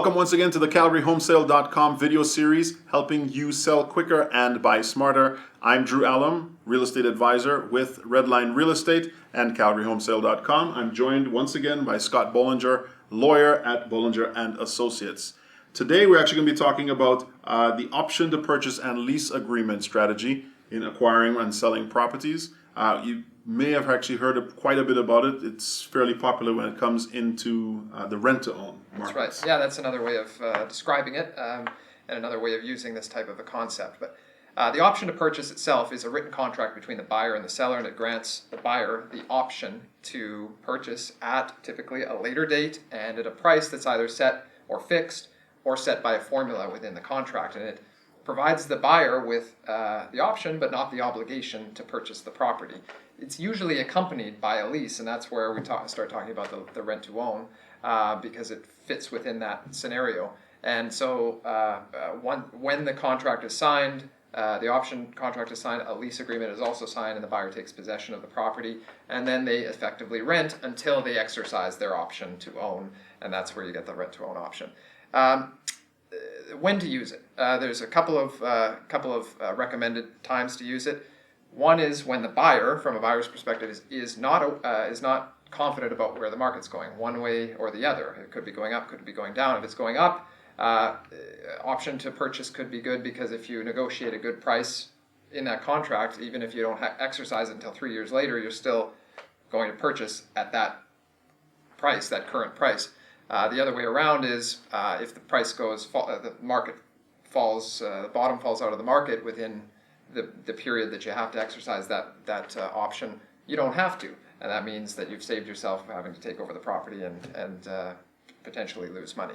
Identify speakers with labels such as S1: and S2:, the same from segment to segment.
S1: Welcome once again to the CalgaryHomesale.com video series, helping you sell quicker and buy smarter. I'm Drew Allam, real estate advisor with Redline Real Estate and CalgaryHomesale.com. I'm joined once again by Scott Bollinger, lawyer at Bollinger and Associates. Today we're actually going to be talking about the option to purchase and lease agreement strategy in acquiring and selling properties. You may have actually heard quite a bit about it. It's fairly popular when it comes into the rent-to-own market.
S2: That's right. Yeah, that's another way of describing it and another way of using this type of a concept. But the option to purchase itself is a written contract between the buyer and the seller, and it grants the buyer the option to purchase at typically a later date and at a price that's either set or fixed or set by a formula within the contract. And it provides the buyer with the option but not the obligation to purchase the property. It's usually accompanied by a lease, and that's where we start talking about the rent-to-own because it fits within that scenario. And so when the contract is signed, the option contract is signed, a lease agreement is also signed, and the buyer takes possession of the property, and then they effectively rent until they exercise their option to own, and that's where you get the rent-to-own option. When to use it? There's a couple of recommended times to use it. One is when the buyer, from a buyer's perspective, is not confident about where the market's going, one way or the other. It could be going up, could be going down. If it's going up, option to purchase could be good, because if you negotiate a good price in that contract, even if you don't exercise it until 3 years later, you're still going to purchase at that price, that current price. The other way around is if the price the market falls, the bottom falls out of the market within the period that you have to exercise that option, you don't have to, and that means that you've saved yourself having to take over the property and potentially lose money.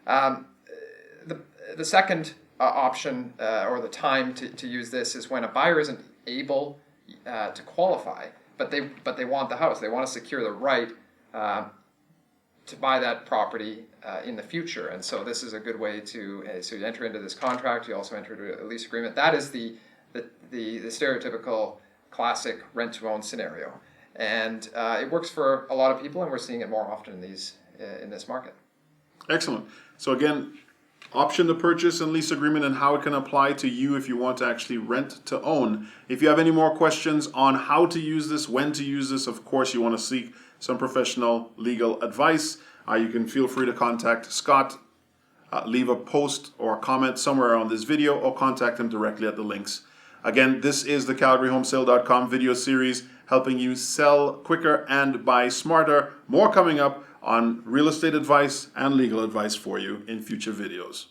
S2: The second option or the time to use this is when a buyer isn't able to qualify, but they want the house. They want to secure the right to buy that property in the future, and so this is a good way to so you enter into this contract. You also enter into a lease agreement. That is the stereotypical classic rent-to-own scenario, and it works for a lot of people, and we're seeing it more often in this market.
S1: Excellent. So again, option to purchase and lease agreement and how it can apply to you if you want to actually rent to own. If you have any more questions on how to use this, when to use this, of course you want to seek some professional legal advice, you can feel free to contact Scott, leave a post or a comment somewhere on this video, or contact him directly at the links. Again, this is the CalgaryHomesale.com video series, helping you sell quicker and buy smarter. More coming up on real estate advice and legal advice for you in future videos.